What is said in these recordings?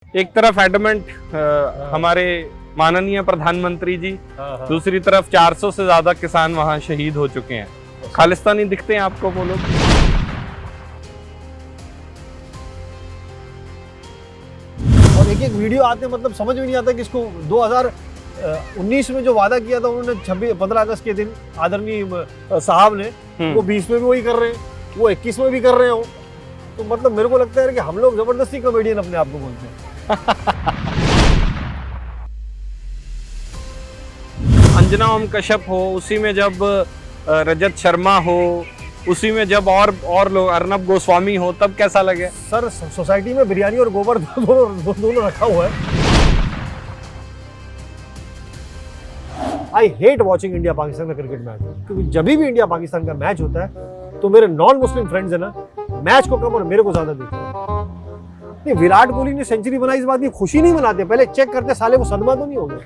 एक तरफ एडमेंट हमारे माननीय प्रधानमंत्री जी, दूसरी तरफ 400 से ज्यादा किसान वहां शहीद हो चुके हैं। खालिस्तानी दिखते हैं आपको वो लोग? और एक एक वीडियो आते मतलब समझ में नहीं आता कि इसको 2019 में जो वादा किया था उन्होंने 15 अगस्त के दिन आदरणीय साहब ने, वो 20 में भी वही कर रहे हैं, वो 21 में भी कर रहे हो। तो मतलब मेरे को लगता है कि हम लोग जबरदस्ती कॉमेडियन अपने आप को बोलते हैं। अंजना ओम कश्यप हो, उसी में जब रजत शर्मा हो, उसी में जब और लोग अर्नब गोस्वामी हो, तब कैसा लगे? सर सोसाइटी में बिरयानी और गोबर दोनों रखा हुआ है। I hate watching India Pakistan का क्रिकेट मैच, क्योंकि जब भी इंडिया पाकिस्तान का मैच होता है तो मेरे नॉन मुस्लिम फ्रेंड्स है ना, मैच को कम और मेरे को ज्यादा देखते हैं। विराट कोहली ने सेंचुरी बनाई, इस बात की खुशी नहीं मनाते, पहले चेक करते साले को सदमा तो नहीं हो गया।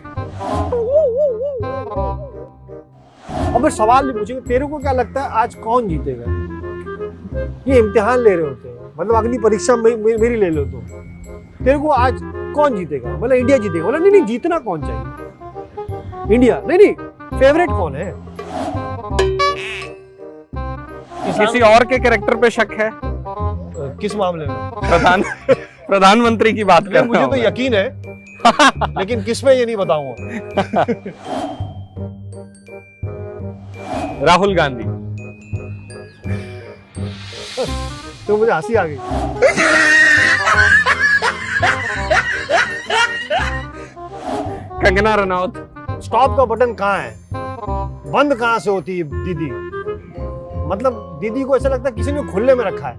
और फिर सवाल भी पूछेंगे तेरे को क्या लगता है आज कौन जीतेगा? ये इम्तिहान ले रहे होते हैं, मतलब अगली परीक्षा मेरी ले लो तो तेरे को आज कौन जीतेगा? मतलब इंडिया जीतेगा? बोला नहीं जीतना कौन चाहिए? इंडिया? नहीं फेवरेट कौन है? किसी और के कैरेक्टर पे शक है? किस मामले में? प्रधानमंत्री की बात कर रहा हूं। मुझे तो यकीन है लेकिन किस में ये नहीं बताऊंगा। राहुल गांधी। तो मुझे हंसी आ गई। कंगना रनौत। स्टॉप का बटन कहाँ है? बंद कहाँ से होती है दीदी? मतलब दीदी को ऐसा लगता है किसी ने खुले में रखा है।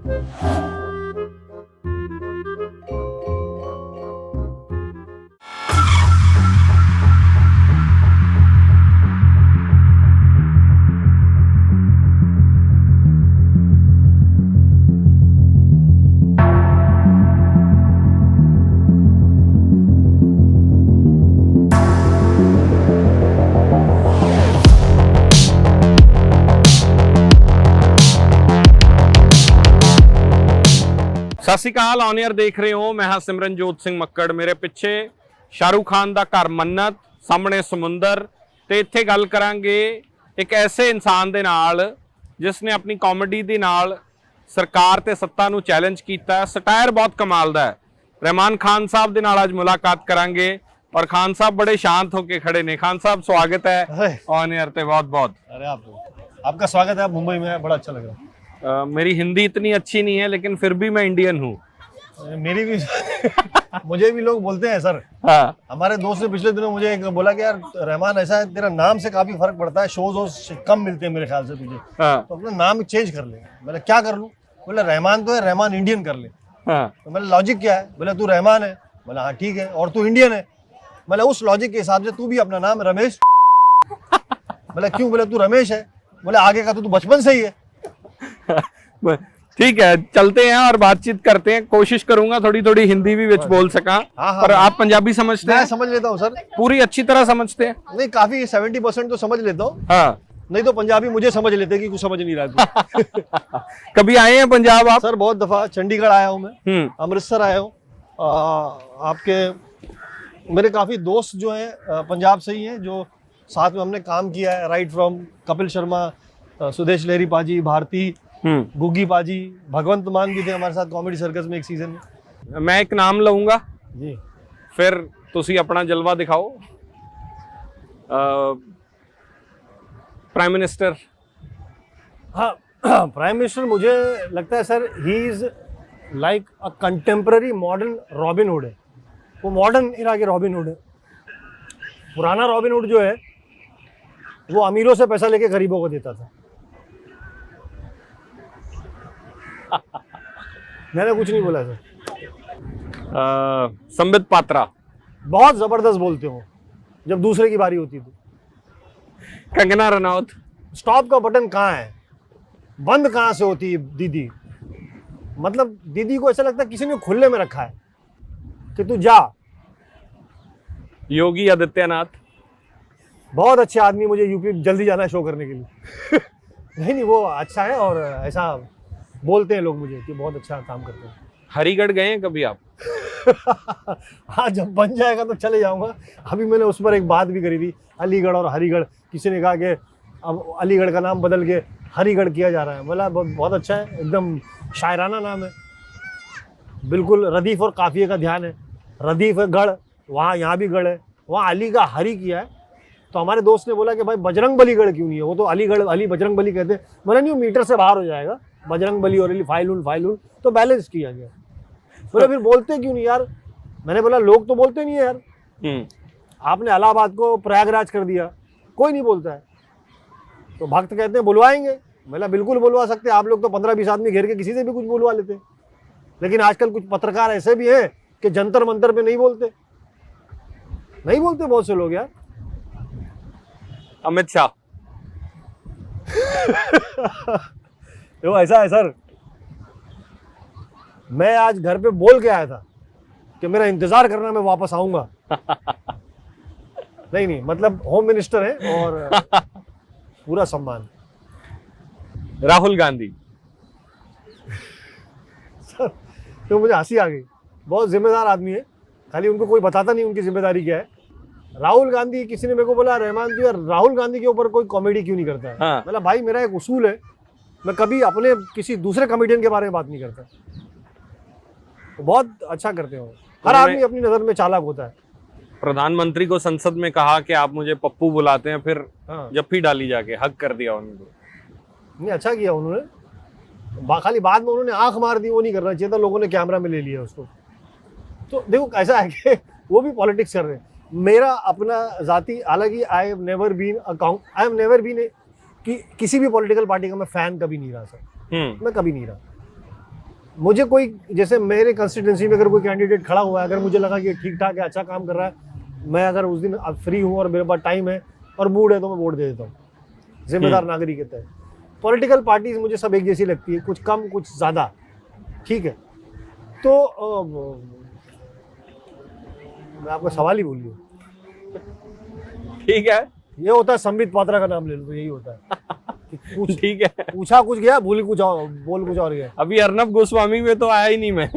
ਸਤਿ ਸ਼੍ਰੀ ਅਕਾਲ, ਔਨ 에ਅਰ ਦੇਖ ਰਹੇ ਹੋ। ਮੈਂ ਹਾਂ ਸਿਮਰਨਜੋਤ ਸਿੰਘ ਮੱਕੜ। ਮੇਰੇ ਪਿੱਛੇ ਸ਼ਾਹਰੁਖ ਖਾਨ ਦਾ ਘਰ ਮੰਨਤ, ਸਾਹਮਣੇ ਸਮੁੰਦਰ, ਤੇ ਇੱਥੇ ਗੱਲ ਕਰਾਂਗੇ ਇੱਕ ਐਸੇ ਇਨਸਾਨ ਦੇ ਨਾਲ ਜਿਸ ਨੇ ਆਪਣੀ ਕਾਮੇਡੀ ਦੇ ਨਾਲ ਸਰਕਾਰ ਤੇ ਸੱਤਾ ਨੂੰ ਚੈਲੰਜ ਕੀਤਾ। ਸਟਾਇਰ ਬਹੁਤ ਕਮਾਲ ਦਾ ਹੈ। रहमान खान साहब ਦੇ ਨਾਲ ਅੱਜ ਮੁਲਾਕਾਤ ਕਰਾਂਗੇ और खान साहब बड़े शांत होके खड़े ने। खान साहब स्वागत है ऑन एयर पे, बहुत बहुत। अरे आपका स्वागत है। आप मुंबई में, बड़ा अच्छा लग रहा है। मेरी हिंदी इतनी अच्छी नहीं है, लेकिन फिर भी मैं इंडियन हूँ। मेरी भी मुझे भी लोग बोलते हैं सर। हाँ। हमारे दोस्त ने पिछले दिनों मुझे बोला कि यार रहमान ऐसा है, तेरा नाम से काफी फर्क पड़ता है, शोज कम मिलते हैं मेरे ख्याल से तुझे। हाँ। तो अपना नाम चेंज कर ले। मैंने क्या कर लूँ? बोला रहमान तो है, रहमान इंडियन कर ले। हाँ। तो मैंने लॉजिक क्या है? बोला तू रहमान है। बोला हाँ ठीक है, और तू इंडियन है। बोला उस लॉजिक के हिसाब से तू भी अपना नाम रमेश। बोला क्यों? बोला तू रमेश है। बोला आगे का तो तू बचपन से ही है। ठीक है, चलते हैं और बातचीत करते हैं। कोशिश करूंगा थोड़ी थोड़ी हिंदी भी विच बोल सका। हाँ, पर आप पंजाबी समझते हैं? मैं समझ लेता हूँ सर, पूरी अच्छी तरह समझते हैं? नहीं काफी 70% तो समझ लेता हूँ। हाँ। नहीं तो पंजाबी मुझे समझ लेते कि कुछ समझ नहीं रहा है। कभी आए हैं पंजाब आप? सर बहुत दफा चंडीगढ़ आया हूँ मैं, अमृतसर आया हूँ। आपके मेरे काफी दोस्त जो हैं पंजाब से ही हैं, जो साथ में हमने काम किया है, राइट फ्रॉम कपिल शर्मा, सुदेश लहरी पाजी, भारती, गुग्गी पाजी, भगवंत मान भी थे हमारे साथ कॉमेडी सर्कस में एक सीजन में। मैं एक नाम लूंगा जी, फिर तुसी अपना जलवा दिखाओ। Prime minister. हाँ प्राइम मिनिस्टर मुझे लगता है sir he is like a contemporary modern robin hood है। वो मॉडर्न इरा के रॉबिन हुड है। पुराना रॉबिन हुड जो है वो अमीरों से पैसा लेके गरीबों को देता था। मैंने कुछ नहीं बोला सर। संबित पात्रा। बहुत जबरदस्त बोलते हो जब दूसरे की बारी होती थी। कंगना रनौत। स्टॉप का बटन कहाँ है? बंद कहाँ से होती है दीदी? मतलब दीदी को ऐसा लगता है किसी ने खुले में रखा है कि तू जा। योगी आदित्यनाथ। बहुत अच्छे आदमी, मुझे यूपी जल्दी जाना है शो करने के लिए। नहीं वो अच्छा है और ऐसा बोलते हैं लोग मुझे कि बहुत अच्छा काम करते हैं। हरिगढ़ गए हैं कभी आप? हाँ, जब बन जाएगा तो चले जाऊंगा। अभी मैंने उस पर एक बात भी करी थी, अलीगढ़ और हरिगढ़। किसी ने कहा कि अब अलीगढ़ का नाम बदल के हरिगढ़ किया जा रहा है। बोला बहुत अच्छा है, एकदम शायराना नाम है, बिल्कुल रदीफ और काफिये का ध्यान है। रदीफ है गढ़, वहाँ यहाँ भी गढ़ है, वहाँ अली का हरी किया है। तो हमारे दोस्त ने बोला कि भाई बजरंग बली गढ़ क्यों नहीं है, वो तो अलीगढ़ अली बजरंग बली कहते हैं। मैंने नहीं, मीटर से बाहर हो जाएगा, बजरंग बली और अली फाइलुन तो बैलेंस किया गया। बोला फिर बोलते क्यों नहीं यार? मैंने बोला लोग तो बोलते नहीं है यार। आपने इलाहाबाद को प्रयागराज कर दिया, कोई नहीं बोलता है। तो भक्त कहते हैं बुलवाएंगे। मैंने बिल्कुल बुलवा सकते, आप लोग तो 15-20 आदमी घेर के किसी से भी कुछ बुलवा लेते। लेकिन आजकल कुछ पत्रकार ऐसे भी हैं कि जंतर मंतर पे नहीं बोलते बहुत से लोग यार। अमित शाह तो ऐसा है सर, मैं आज घर पे बोल के आया था कि मेरा इंतजार करना, मैं वापस आऊंगा। नहीं मतलब होम मिनिस्टर है और पूरा सम्मान। राहुल गांधी सर तो मुझे हंसी आ गई, बहुत जिम्मेदार आदमी है, खाली उनको कोई बताता नहीं उनकी जिम्मेदारी क्या है। राहुल गांधी, किसी ने मेरे को बोला रहमान जी यार राहुल गांधी के ऊपर कोई कॉमेडी क्यों नहीं करता है? हाँ। मतलब भाई मेरा एक उसूल है, मैं कभी अपने किसी दूसरे कॉमेडियन के बारे में बात नहीं करता। तो बहुत अच्छा करते हो, हर आदमी अपनी नजर में चालाक होता है। प्रधानमंत्री को संसद में कहा कि आप मुझे पप्पू बुलाते हैं, फिर हाँ। जप्फी डाली जाके हक कर दिया उनको। नहीं अच्छा किया उन्होंने, खाली बाद में उन्होंने आंख मार दी, वो नहीं करना चाहिए था, लोगों ने कैमरा में ले लिया उसको। तो देखो ऐसा है कि वो भी पॉलिटिक्स कर रहे हैं। मेरा अपना जाति, हालांकि आई हैव नेवर बीन कि किसी भी पॉलिटिकल पार्टी का मैं फैन कभी नहीं रहा सर। मैं कभी नहीं रहा। मुझे कोई, जैसे मेरे कंस्टिट्यूंसी में अगर कोई कैंडिडेट खड़ा हुआ है, अगर मुझे लगा कि ठीक ठाक है, अच्छा काम कर रहा है, मैं अगर उस दिन फ्री हूँ और मेरे पास टाइम है और मूड है तो मैं वोट दे देता हूँ, जिम्मेदार नागरिक के तहत। पॉलिटिकल पार्टीज मुझे सब एक जैसी लगती है, कुछ कम कुछ ज़्यादा, ठीक है। तो मैं आपका सवाल ही भूल गया। ठीक है, ये होता है संबित पात्रा का नाम ले लो तो यही होता है। ठीक है, पूछा कुछ गया, बोल कुछ और गया। अभी अर्नब गोस्वामी में तो आया ही नहीं मैं।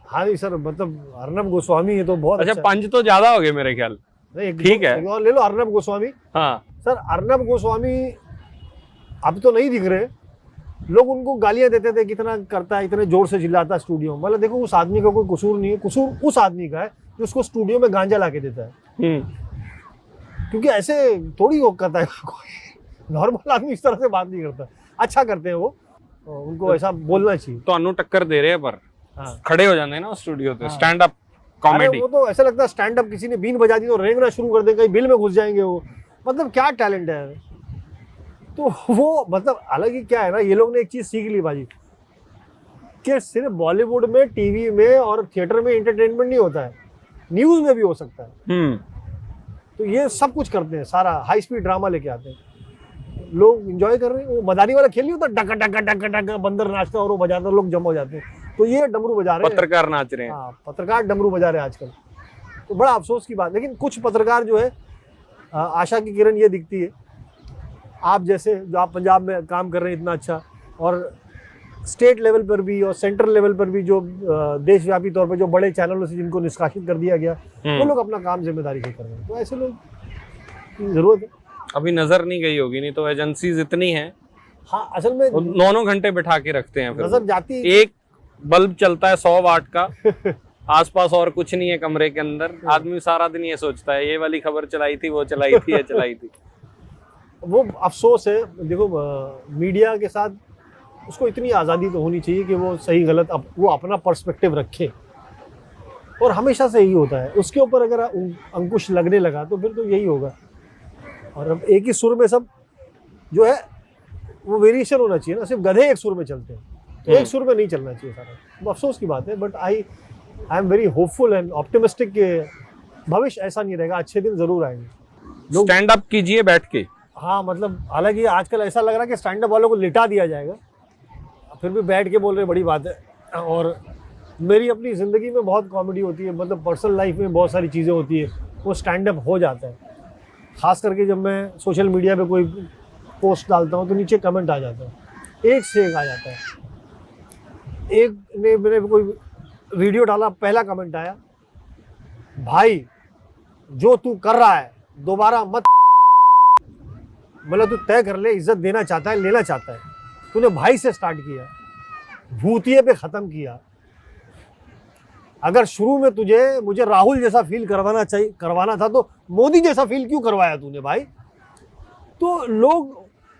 हाँ नहीं सर, मतलब अर्नब गोस्वामी है तो बहुत अच्छा, 5 तो ज्यादा हो गए मेरे ख्याल। ठीक है, और ले लो अर्नब गोस्वामी। हाँ सर अर्नब गोस्वामी अब तो नहीं दिख रहे, लोग उनको गालियां देते थे, कितना करता है, इतने जोर से चिल्लाता है स्टूडियो में। मतलब देखो उस आदमी का कोई कसूर नहीं है, कसूर उस आदमी का है जो उसको स्टूडियो में गांजा ला के देता है। क्योंकि ऐसे थोड़ी वो करता है, कोई नॉर्मल आदमी इस तरह से बात नहीं करता। अच्छा करते हैं वो, उनको ऐसा बोलना चाहिए। तो अनु टक्कर दे रहे हैं पर हाँ। खड़े हो जाते हैं ना स्टूडियो पे, हाँ। Stand up comedy. वो तो ऐसा लगता है स्टैंड अप, किसी ने बीन बजा दी तो रेंगना शुरू कर देंगे, बिल में घुस जाएंगे वो। मतलब क्या टैलेंट है। तो वो मतलब हालांकि क्या है ना, ये लोग ने एक चीज सीख ली बाजी, कि सिर्फ बॉलीवुड में, टीवी में और थिएटर में एंटरटेनमेंट नहीं होता है, न्यूज में भी हो सकता है। तो ये सब कुछ करते हैं, सारा हाई स्पीड ड्रामा लेके आते हैं, लोग एंजॉय कर रहे हैं। वो मदारी वाला खेल नहीं होता, डका डका डका डका, बंदर नाचता और वो बजाता, लोग जमा हो जाते हैं। तो ये डमरू बजा रहे हैं, पत्रकार नाच रहे हैं। हाँ, पत्रकार डमरू बजा रहे हैं आजकल। तो बड़ा अफसोस की बात। लेकिन कुछ पत्रकार जो है, आशा की किरण ये दिखती है, आप जैसे जो आप पंजाब में काम कर रहे हैं इतना अच्छा, और स्टेट लेवल पर भी और सेंट्रल लेवल पर भी जो देशव्यापी तौर पर जो बड़े चैनलों से जिनको निष्कासित कर दिया गया, वो लोग अपना काम जिम्मेदारी से कर रहे हैं। तो ऐसे लोग की जरूरत है। अभी नजर नहीं गई होगी, नहीं तो एजेंसीज इतनी हैं। हाँ असल में 9 घंटे बैठा के रखते हैं। फिर नजर जाती, एक बल्ब चलता है 100 वाट का, आसपास और कुछ नहीं है कमरे के अंदर। आदमी सारा दिन ये सोचता है, ये वाली खबर चलाई थी, वो चलाई थी, ये चलाई थी। वो अफसोस है। देखो मीडिया के साथ उसको इतनी आज़ादी तो होनी चाहिए कि वो सही गलत वो अपना पर्सपेक्टिव रखे, और हमेशा से यही होता है। उसके ऊपर अगर अंकुश लगने लगा तो फिर तो यही होगा। और अब एक ही सुर में सब जो है वो वेरिएशन होना चाहिए ना, सिर्फ गधे एक सुर में चलते हैं, तो एक सुर में नहीं चलना चाहिए सारा। वो अफसोस की बात है। But I am very hopeful and optimistic कि भविष्य ऐसा नहीं रहेगा, अच्छे दिन जरूर आएंगे। स्टैंड अप कीजिए बैठ के। हाँ मतलब हालांकि आजकल ऐसा लग रहा है कि स्टैंड अप वालों को लिटा दिया जाएगा, फिर भी बैठ के बोल रहे, बड़ी बात है। और मेरी अपनी ज़िंदगी में बहुत कॉमेडी होती है, मतलब पर्सनल लाइफ में बहुत सारी चीज़ें होती है, वो स्टैंड अप हो जाता है। ख़ास करके जब मैं सोशल मीडिया पे कोई पोस्ट डालता हूँ तो नीचे कमेंट आ जाता है, एक से एक आ जाता है। एक ने मैंने कोई वीडियो डाला, पहला कमेंट आया भाई जो तू कर रहा है दोबारा मत, मतलब तू तय कर ले, इज्जत देना चाहता है, लेना चाहता है। तूने भाई से स्टार्ट किया, भूतिये पे खत्म किया। अगर शुरू में तुझे मुझे राहुल जैसा फील करवाना था तो मोदी जैसा फील क्यों करवाया तूने भाई? तो लोग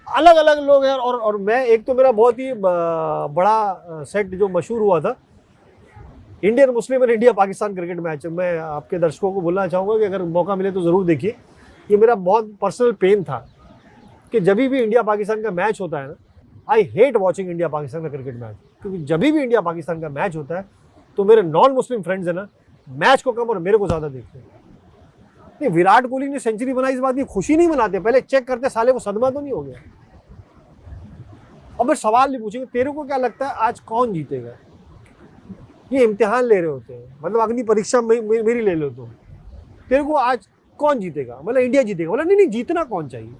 अलग अलग लोग हैं। और मैं, एक तो मेरा बहुत ही बड़ा सेट जो मशहूर हुआ था, इंडियन मुस्लिम और इंडिया पाकिस्तान क्रिकेट मैच। मैं आपके दर्शकों को बोलना चाहूँगा कि अगर मौका मिले तो ज़रूर देखिए। ये मेरा बहुत पर्सनल पेन था कि जब भी इंडिया पाकिस्तान का मैच होता है ना, I hate watching India Pakistan का क्रिकेट मैच, क्योंकि जब भी इंडिया पाकिस्तान का मैच होता है तो मेरे नॉन मुस्लिम फ्रेंड्स है ना, मैच को कम और मेरे को ज़्यादा देखते हैं। नहीं, विराट कोहली ने सेंचुरी बनाई इस बात की खुशी नहीं मनाते, पहले चेक करते साले को सदमा तो नहीं हो गया। अब मैं सवाल नहीं पूछेंगे तेरे को क्या लगता है आज कौन जीतेगा? ये इम्तिहान ले रहे होते हैं, मतलब अग्नि परीक्षा मेरी ले लो तो तेरे को आज कौन जीतेगा? मतलब इंडिया जीतेगा? बोला नहीं, जीतना कौन चाहिए?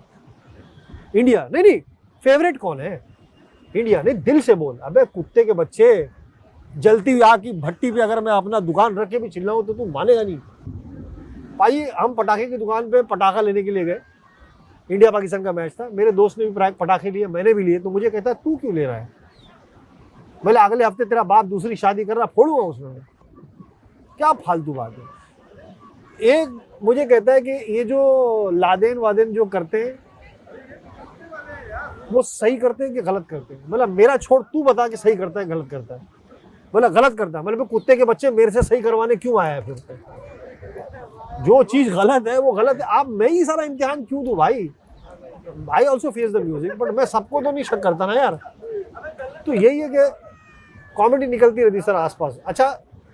इंडिया। नहीं, फेवरेट कौन है? इंडिया। नहीं, दिल से बोल। अबे कुत्ते के बच्चे, जलती हुई आग की भट्टी पे अगर मैं अपना दुकान रख के भी चिल्लाऊं तो तू मानेगा नहीं भाई। हम पटाखे की दुकान पे पटाखा लेने के लिए गए, इंडिया पाकिस्तान का मैच था, मेरे दोस्त ने भी पटाखे लिए, मैंने भी लिए, तो मुझे कहता है तू क्यों ले रहा है? बोले अगले हफ्ते तेरा बाप दूसरी शादी कर रहा, फोड़ूंगा उसमें। क्या फालतू बात है। एक मुझे कहता है कि ये जो लादेन वादेन जो करते हैं वो सही करते हैं कि गलत करते हैं? मतलब मेरा छोड़, तू बता कि सही करता है गलत करता है? बोला गलत करता है। मतलब कुत्ते के बच्चे मेरे से सही करवाने क्यों आया है? फिर जो चीज गलत है वो गलत है। आप मैं ही सारा इम्तिहान क्यों दूं भाई? I also face the music, but मैं सबको तो नहीं शक करता ना यार। तो यही है कि कॉमेडी निकलती रहती सर आसपास। अच्छा,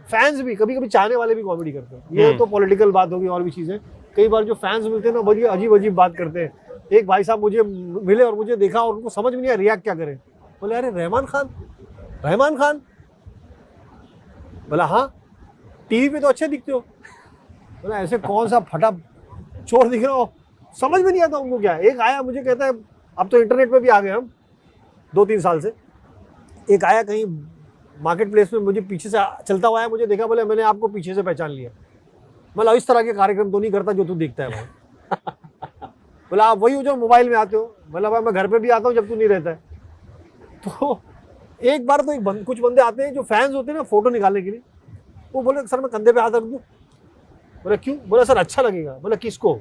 फैंस भी कभी कभी चाहने वाले भी कॉमेडी करते हैं। ये तो पॉलिटिकल बात होगी और भी चीजें। कई बार जो फैंस मिलते हैं ना, बड़ी अजीब अजीब बात करते हैं। एक भाई साहब मुझे मिले और मुझे देखा और उनको समझ में नहीं आया रिएक्ट क्या करें। बोले अरे रहमान खान। बोला हाँ, टीवी पे तो अच्छे दिखते हो। बोला ऐसे कौन सा फटा चोर दिख रहा हो? समझ में नहीं आता उनको क्या। एक आया मुझे कहता है, अब तो इंटरनेट पे भी आ गए हम 2-3 साल से। एक आया कहीं मार्केट प्लेस में, मुझे पीछे से चलता हुआ है, मुझे देखा, बोले मैंने आपको पीछे से पहचान लिया। मतलब इस तरह के कार्यक्रम तो नहीं करता जो तू देखता है भाई। बोला आप वही हो जो मोबाइल में आते हो? बोला भाई मैं घर पे भी आता हूँ जब तू नहीं रहता है। तो एक बार तो कुछ बंदे आते हैं जो फैंस होते हैं ना फोटो निकालने के लिए, वो बोले सर मैं कंधे पे हाथ रख दूं। बोला क्यों? बोला सर अच्छा लगेगा। बोला किसको?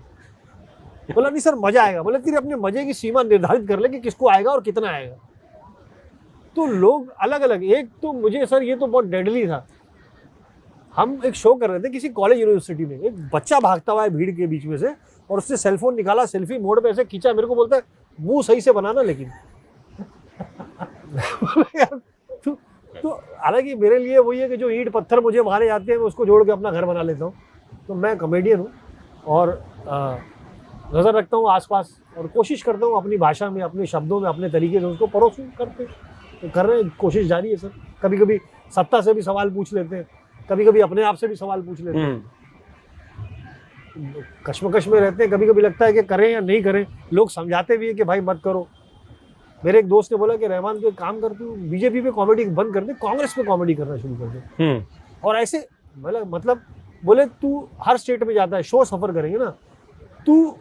बोला नहीं सर मजा आएगा। बोला तेरे अपने मजे की सीमा निर्धारित कर ले कि किसको आएगा और कितना आएगा। तो लोग अलग अलग। एक तो मुझे सर ये तो बहुत डेडली था, हम एक शो कर रहे थे किसी कॉलेज यूनिवर्सिटी में, एक बच्चा भागता हुआ है भीड़ के बीच में से और उसने सेलफोन निकाला, सेल्फी मोड पे ऐसे खींचा, मेरे को बोलता है मुंह सही से बनाना लेकिन। यार तो हालांकि मेरे लिए वही है कि जो ईंट पत्थर मुझे मारे जाते हैं मैं उसको जोड़ के अपना घर बना लेता हूँ। तो मैं कॉमेडियन हूँ और नज़र रखता हूँ आसपास और कोशिश करता हूँ अपनी भाषा में, अपने शब्दों में, अपने तरीके से उसको परोसूं कर रहे हैं। कोशिश जारी है सर। कभी कभी सत्ता से भी सवाल पूछ लेते हैं, कभी कभी अपने आप से भी सवाल पूछ लेते हैं। कश्मकश में रहते हैं, कभी कभी लगता है कि करें या नहीं करें। लोग समझाते भी है कि भाई मत करो। मेरे एक दोस्त ने बोला कि रहमान तो एक काम कर, तू बीजेपी पे कॉमेडी बंद कर दे, कांग्रेस पे कॉमेडी करना शुरू कर दे। और ऐसे मतलब बोले तू हर स्टेट में जाता है, शो सफर करेंगे ना, तू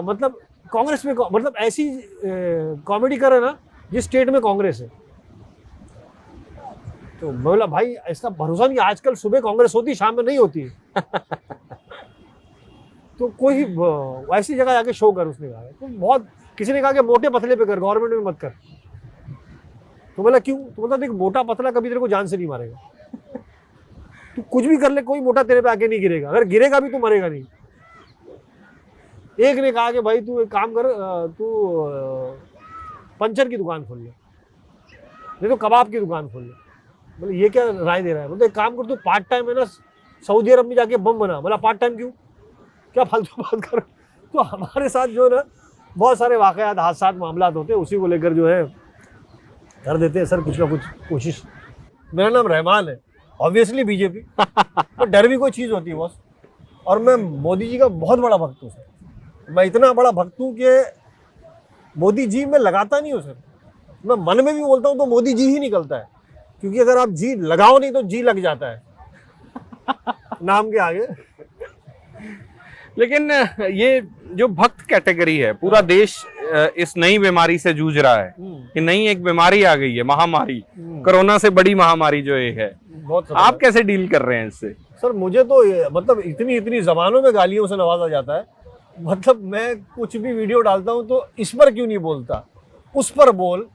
मतलब कांग्रेस में मतलब ऐसी कॉमेडी करे ना जिस स्टेट में कांग्रेस है। तो बोला भाई इसका भरोसा नहीं, आजकल सुबह कांग्रेस होती शाम में नहीं होती है। तो कोई ऐसी जगह जाके शो कर, उसने कहा। तो बहुत किसी ने कहा कि मोटे पतले पे कर, गवर्नमेंट में मत कर। तो बोला क्यों? तो बोला देख मोटा पतला कभी तेरे को जान से नहीं मारेगा। तू कुछ भी कर ले, कोई मोटा तेरे पे आके नहीं गिरेगा, अगर गिरेगा भी तो मरेगा नहीं। एक ने कहा कि भाई तू एक काम कर, तू पंचर की दुकान खोल ले, नहीं तो कबाब की दुकान खोल ले। बोले ये क्या राय दे रहा है? बोलते एक काम कर, तू पार्ट टाइम है ना सऊदी अरब में जाके बम बना। बोला पार्ट टाइम क्यों? क्या फालतू बात कर। तो हमारे साथ जो है ना बहुत सारे वाकयात, हादसात, मामलात होते हैं, उसी को लेकर जो है कर देते हैं सर कुछ ना कुछ कोशिश। मेरा नाम रहमान है, ऑब्वियसली बीजेपी। तो डर भी कोई चीज़ होती है बॉस। और मैं मोदी जी का बहुत बड़ा भक्त हूँ सर। मैं इतना बड़ा भक्त हूँ कि मोदी जी मैं लगाता नहीं हूँ सर, मैं मन में भी बोलता हूँ तो मोदी जी ही निकलता है, क्योंकि अगर आप जी लगाओ नहीं तो जी लग जाता है। नाम के आगे। लेकिन ये जो भक्त कैटेगरी है, पूरा देश इस नई बीमारी से जूझ रहा है कि नई एक बीमारी आ गई है, महामारी, कोरोना से बड़ी महामारी जो ये है, बहुत आप कैसे डील कर रहे हैं इससे? सर मुझे तो मतलब इतनी जबानों में गालियों से नवाजा जाता है, मतलब मैं कुछ भी वीडियो डालता हूँ तो इस पर क्यों नहीं बोलता, उस पर बोल,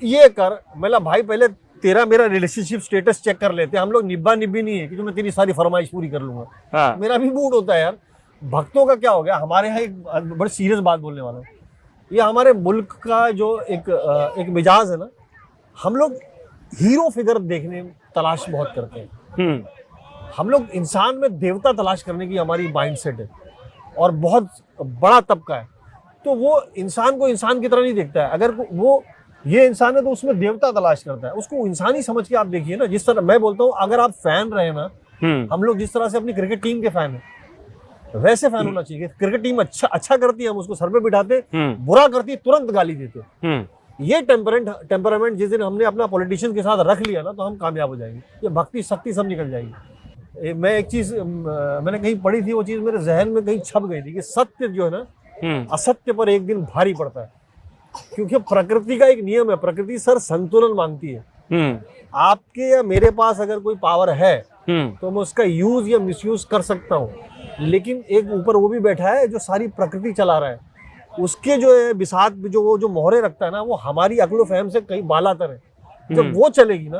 ये कर। मतलब भाई पहले तेरा मेरा रिलेशनशिप स्टेटस चेक कर लेते हैं हम लोग, निब्बा निब्बी नहीं है कि जो मैं तेरी सारी फरमाइश पूरी कर लूंगा। हाँ। मेरा भी मूड होता है यार। भक्तों का क्या हो गया, हमारे यहाँ एक बड़ी सीरियस बात बोलने वाला हूँ, ये हमारे मुल्क का जो एक मिजाज है ना, हम लोग हीरो फिगर देखने तलाश बहुत करते हैं। हम लोग इंसान में देवता तलाश करने की हमारी माइंडसेट है, और बहुत बड़ा तबका है, तो वो इंसान को इंसान की तरह नहीं देखता है। अगर वो ये इंसान है तो उसमें देवता तलाश करता है, उसको इंसानी समझ के आप देखिए ना। जिस तरह मैं बोलता हूँ, अगर आप फैन रहे ना, हम लोग जिस तरह से अपनी क्रिकेट टीम के फैन है वैसे फैन होना चाहिए। क्रिकेट टीम अच्छा करती है, हम उसको सर पे बिठाते, बुरा करती है तुरंत गाली देते। ये टेम्परामेंट जिस दिन हमने अपना पॉलिटिशियन के साथ रख लिया ना, तो हम कामयाब हो जाएंगे। ये भक्ति शक्ति सब निकल जाएगी। मैं एक चीज मैंने कहीं पढ़ी थी, वो चीज मेरे जहन में कहीं छप गई थी कि सत्य जो है ना, असत्य पर एक दिन भारी पड़ता है, क्योंकि प्रकृति का एक नियम है, प्रकृति सर संतुलन मांगती है। आपके या मेरे पास अगर कोई पावर है तो मैं उसका यूज या मिसयूज कर सकता हूँ, लेकिन एक ऊपर वो भी बैठा है जो सारी प्रकृति चला रहा है, उसके जो है बिसात जो मोहरे रखता है ना, वो हमारी अक्ल फहम से कहीं बालातर है। जब वो चलेगी ना,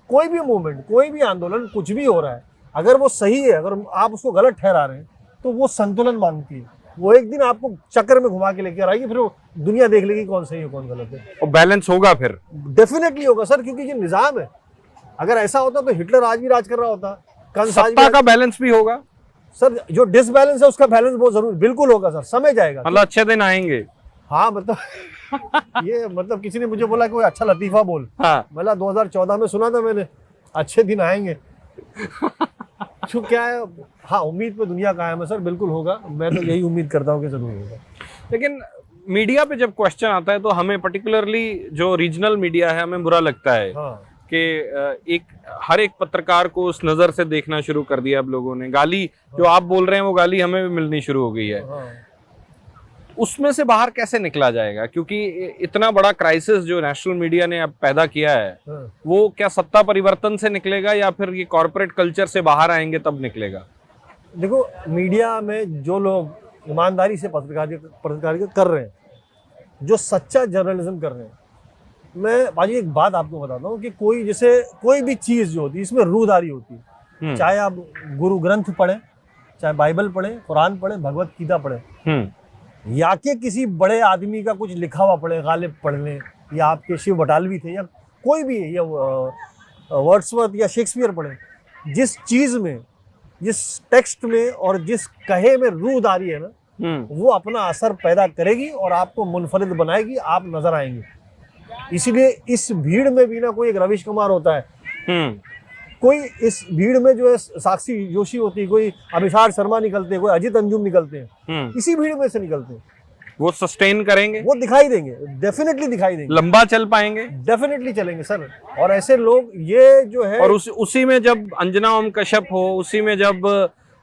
कोई भी मूवमेंट, कोई भी आंदोलन, कुछ भी हो रहा है, अगर वो सही है, अगर आप उसको गलत ठहरा रहे हैं, तो वो संतुलन मांगती है। वो एक दिन आपको चक्कर में घुमा के लेके आएगी, फिर वो दुनिया देख लेगी कौन सही है कौन गलत है, और बैलेंस होगा फिर। डेफिनेटली होगा सर, क्योंकि ये निजाम है। अगर ऐसा होता तो हिटलर आज भी राज कर रहा होता, सत्ता का बैलेंस भी होगा सर। जो डिसबैलेंस है उसका बैलेंस बहुत जरूर बिल्कुल होगा सर, समय जाएगा। मतलब अच्छे दिन आएंगे। हाँ मतलब ये मतलब किसी ने मुझे बोला कि कोई अच्छा लतीफा बोल। हाँ। मतलब 2014 में सुना था मैंने, अच्छे दिन आएंगे। जो क्या है, हाँ उम्मीद पे दुनिया कायम है सर, बिल्कुल होगा। मैं तो यही उम्मीद करता हूँ कि जरूर होगा। लेकिन मीडिया पे जब क्वेश्चन आता है तो हमें पर्टिकुलरली जो रीजनल मीडिया है, हमें बुरा लगता है कि हर एक पत्रकार को उस नजर से देखना शुरू कर दिया अब लोगों ने। गाली जो आप बोल रहे हैं वो गाली हमें भी मिलनी शुरू हो गई है। उसमें से बाहर कैसे निकला जाएगा, क्योंकि इतना बड़ा क्राइसिस जो नेशनल मीडिया ने अब पैदा किया है, वो क्या सत्ता परिवर्तन से निकलेगा या फिर ये कॉर्पोरेट कल्चर से बाहर आएंगे तब निकलेगा? देखो, मीडिया में जो लोग ईमानदारी से पत्रकारिता कर रहे हैं, जो सच्चा जर्नलिज्म कर रहे हैं, मैं भाजी एक बात आपको बताता हूँ कि कोई भी चीज जो होती है इसमें रूहदारी होती है। चाहे आप गुरु ग्रंथ पढ़े, चाहे बाइबल पढ़े, कुरान पढ़े, भगवत गीता पढ़े, या कि किसी बड़े आदमी का कुछ लिखा हुआ पढ़े, गालिब पढ़ लें, या आपके शिव बटालवी थे, या कोई भी, या वर्ड्सवर्थ या शेक्सपियर पढ़े, जिस चीज में, जिस टेक्स्ट में और जिस कहे में रूहदारी है ना, वो अपना असर पैदा करेगी और आपको मुनफरिद बनाएगी, आप नजर आएंगे। इसीलिए इस भीड़ में भी ना कोई एक रविश कुमार होता है, कोई इस भीड़ में जो है साक्षी जोशी होती है, कोई अभिषाक शर्मा निकलते हैं, कोई अजित अंजुम निकलते हैं, इसी भीड़ में से निकलते हैं। वो सस्टेन करेंगे, वो दिखाई देंगे, डेफिनेटली दिखाई देंगे, लंबा चल पाएंगे, डेफिनेटली चलेंगे सर। और ऐसे लोग ये जो है, और उसी में जब अंजना ओम कश्यप हो, उसी में जब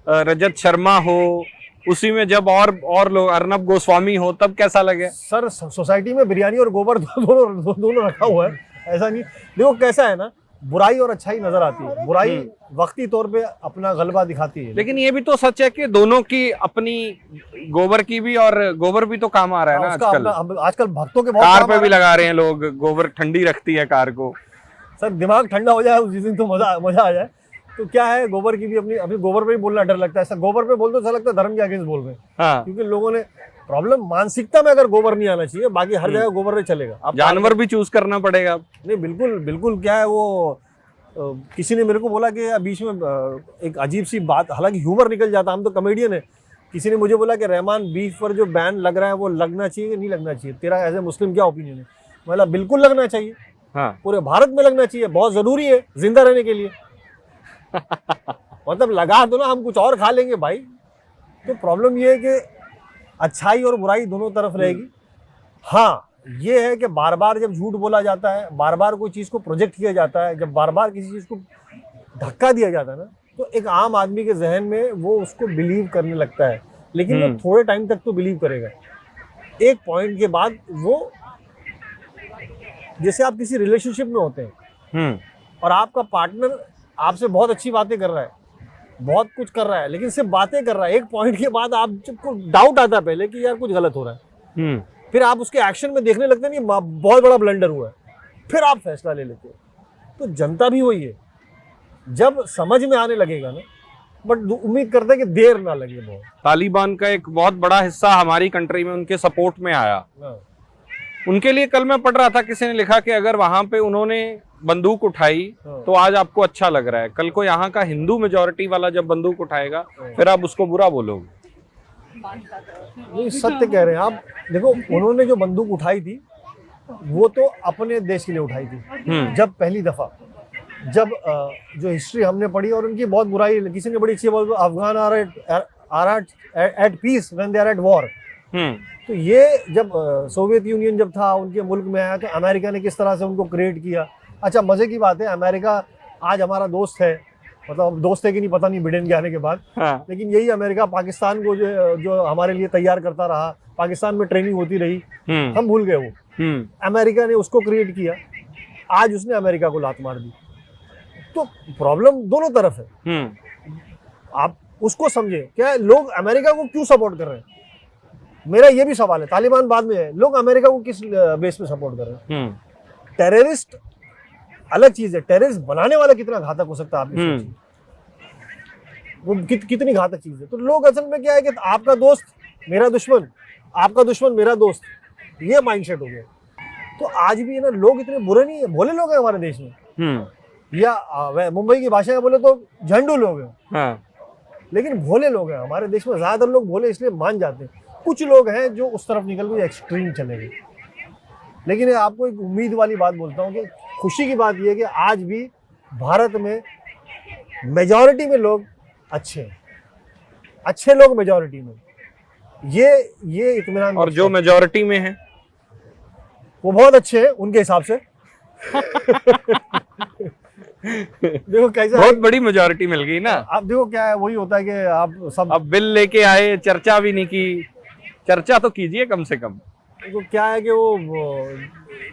रजत शर्मा हो, उसी में जब और लोग, अर्नब गोस्वामी हो, तब कैसा लगे? सर सोसाइटी में बिरयानी और गोबर दोनों रखा हुआ है, ऐसा नहीं। देखो कैसा है ना, बुराई और अच्छाई नजर आती है। बुराई वक्ती तौर पे अपना गलबा दिखाती है, लेकिन ये भी तो सच है कि दोनों की अपनी, गोबर की भी, और गोबर भी तो काम आ रहा है ना आजकल भक्तों के बहुत कार पे भी लगा रहे हैं लोग। गोबर ठंडी रखती है कार को। सर दिमाग ठंडा हो जाए उस दिन तो मजा आ जाए। तो क्या है, गोबर की भी अभी गोबर पे भी बोलना डर लगता है। सर गोबर पे बोल तो ऐसा लगता है धर्म के अगेंस्ट बोल रहे हैं, क्योंकि लोगों ने प्रॉब्लम, मानसिकता में अगर गोबर नहीं आना चाहिए, बाकी हर जगह गोबर नहीं चलेगा। अब जानवर भी चूज करना पड़ेगा। नहीं, बिल्कुल क्या है वो, किसी ने मेरे को बोला कि बीच में एक अजीब सी बात, हालांकि ह्यूमर निकल जाता, हम तो कॉमेडियन है। किसी ने मुझे बोला कि रहमान बीफ पर जो बैन लग रहा है वो लगना चाहिए कि नहीं लगना चाहिए, तेरा एज ए मुस्लिम क्या ओपिनियन है? मतलब बिल्कुल लगना चाहिए। पूरे भारत में लगना चाहिए, बहुत जरूरी है जिंदा रहने के लिए। मतलब लगा दो ना, हम कुछ और खा लेंगे भाई। तो प्रॉब्लम ये है कि अच्छाई और बुराई दोनों तरफ रहेगी। हाँ, ये है कि बार बार जब झूठ बोला जाता है, बार बार कोई चीज़ को प्रोजेक्ट किया जाता है, जब बार बार किसी चीज़ को धक्का दिया जाता है ना, तो एक आम आदमी के जहन में वो उसको बिलीव करने लगता है, लेकिन वो थोड़े टाइम तक तो बिलीव करेगा। एक पॉइंट के बाद वो, जैसे आप किसी रिलेशनशिप में होते हैं और आपका पार्टनर आपसे बहुत अच्छी बातें कर रहा है, बहुत कुछ कर रहा है, लेकिन सिर्फ बातें कर रहा है, एक पॉइंट के बाद आपको डाउट आता है पहले कि यार कुछ गलत हो रहा है। फिर आप उसके एक्शन में देखने लगते हैं कि बहुत बड़ा ब्लंडर हुआ है, फिर आप फैसला ले लेते हो। तो जनता भी वही है, जब समझ में आने लगेगा ना, बट उम्मीद करते हैं कि देर ना लगे बहुत। तालिबान का एक बहुत बड़ा हिस्सा हमारी कंट्री में उनके सपोर्ट में आया। उनके लिए कल मैं पढ़ रहा था, किसी ने लिखा कि अगर वहां पे उन्होंने बंदूक उठाई तो आज आपको अच्छा लग रहा है, कल को यहाँ का हिंदू मेजोरिटी वाला जब बंदूक उठाएगा फिर आप उसको बुरा बोलोगे। नहीं, सत्य कह रहे हैं आप। देखो, उन्होंने जो बंदूक उठाई थी वो तो अपने देश के लिए उठाई थी। जब पहली दफा, जब जो हिस्ट्री हमने पढ़ी, और उनकी बहुत बुराई किसी ने बड़ी अच्छी बोल, Afghan are at peace when they are at war. तो ये जब सोवियत यूनियन जब था उनके मुल्क में आया, तो अमेरिका ने किस तरह से उनको क्रिएट किया। अच्छा, मजे की बात है, अमेरिका आज हमारा दोस्त है, मतलब दोस्त है कि नहीं पता नहीं बिडेन के आने के बाद। लेकिन यही अमेरिका पाकिस्तान को जो हमारे लिए तैयार करता रहा, पाकिस्तान में ट्रेनिंग होती रही, हम भूल गए वो। अमेरिका ने उसको क्रिएट किया, आज उसने अमेरिका को लात मार दी। तो प्रॉब्लम दोनों तरफ है, आप उसको समझे। क्या लोग अमेरिका को क्यों सपोर्ट कर रहे हैं, मेरा ये भी सवाल है। तालिबान बाद में है, लोग अमेरिका को किस बेस पे सपोर्ट कर रहे हैं? टेररिस्ट अलग चीज है, टेररिस्ट बनाने वाला कितना घातक हो सकता है, आप सोचिए वो कितनी घातक चीज है। तो लोग असल में क्या है कि आपका दोस्त मेरा दुश्मन, आपका दुश्मन मेरा दोस्त, ये माइंडसेट हो गया। तो आज भी ना लोग इतने बुरे नहीं है, भोले लोग हैं हमारे देश में, या मुंबई की भाषा में बोले तो झंडू लोग हैं, लेकिन भोले लोग हैं हमारे देश में। ज्यादातर लोग भोले इसलिए मान जाते हैं, कुछ लोग हैं जो उस तरफ निकल के एक्सट्रीम चले गए। लेकिन आपको एक उम्मीद वाली बात बोलता हूँ कि खुशी की बात यह है कि आज भी भारत में मेजॉरिटी में लोग अच्छे हैं, अच्छे लोग मेजॉरिटी में, ये इत्मीनान। और जो मेजॉरिटी में है वो बहुत अच्छे हैं उनके हिसाब से। देखो कैसे बहुत बड़ी मेजॉरिटी मिल गई ना। आप देखो क्या है, वही होता है कि आप सब अब बिल लेके आए, चर्चा भी नहीं की, चर्चा तो कीजिए कम से कम। देखो क्या है कि वो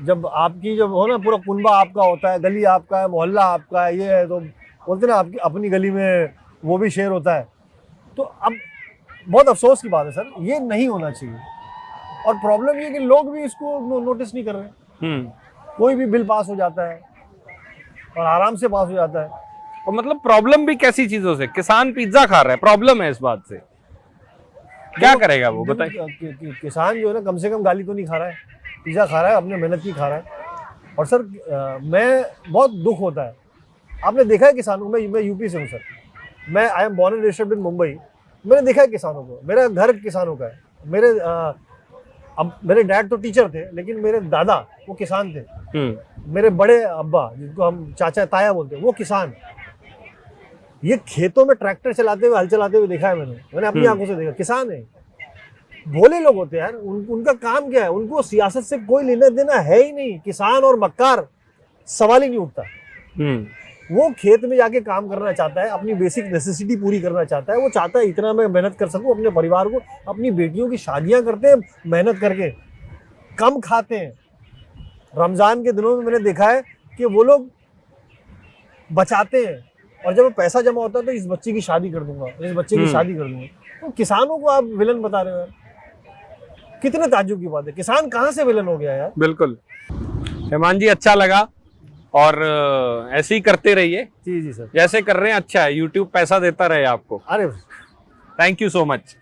जब आपकी जब हो ना, पूरा कुनबा आपका होता है, गली आपका है, मोहल्ला आपका है, ये है, तो बोलते ना आपकी अपनी गली में वो भी शेर होता है। तो अब बहुत अफसोस की बात है सर, ये नहीं होना चाहिए। और प्रॉब्लम ये कि लोग भी इसको नोटिस नहीं कर रहे। कोई भी बिल पास हो जाता है और आराम से पास हो जाता है। और मतलब प्रॉब्लम भी कैसी चीजों से, किसान पिज्जा खा रहा है, प्रॉब्लम है इस बात से, क्या करेगा वो बताइए। किसान जो है ना, कम से कम गाली तो नहीं खा रहा है, पिज्जा खा रहा है, अपने मेहनत की खा रहा है। और सर मैं बहुत दुख होता है, आपने देखा है किसानों में, मैं यूपी से हूँ सर, मैं I am born and rested in Mumbai. मैंने देखा है किसानों को, मेरा घर किसानों का है। अब मेरे डैड तो टीचर थे, लेकिन मेरे दादा वो किसान थे। मेरे बड़े अब्बा, जिनको हम चाचा ताया बोलते हैं, वो किसान। ये खेतों में ट्रैक्टर चलाते हुए, हल चलाते हुए देखा है मैंने अपनी आंखों से देखा। किसान है, भोले लोग होते हैं यार, उनका काम क्या है, उनको सियासत से कोई लेना देना है ही नहीं। किसान और मक्कार सवाल ही नहीं उठता। वो खेत में जाके काम करना चाहता है, अपनी बेसिक नेसेसिटी पूरी करना चाहता है। वो चाहता है इतना मैं मेहनत कर सकूं अपने परिवार को। अपनी बेटियों की शादियां करते हैं मेहनत करके, कम खाते हैं। रमजान के दिनों में मैंने देखा है कि वो लोग बचाते हैं, और जब पैसा जमा होता है तो इस बच्चे की शादी कर दूंगा, इस बच्चे की शादी कर दूंगा। तो किसानों को आप विलन बता रहे हो यार, कितने ताज्जुब की बात है। किसान कहाँ से विलन हो गया यार। बिल्कुल हेमान जी, अच्छा लगा, और ऐसे ही करते रहिए। जी सर, जैसे कर रहे हैं अच्छा है, यूट्यूब पैसा देता रहे आपको। अरे थैंक यू सो मच।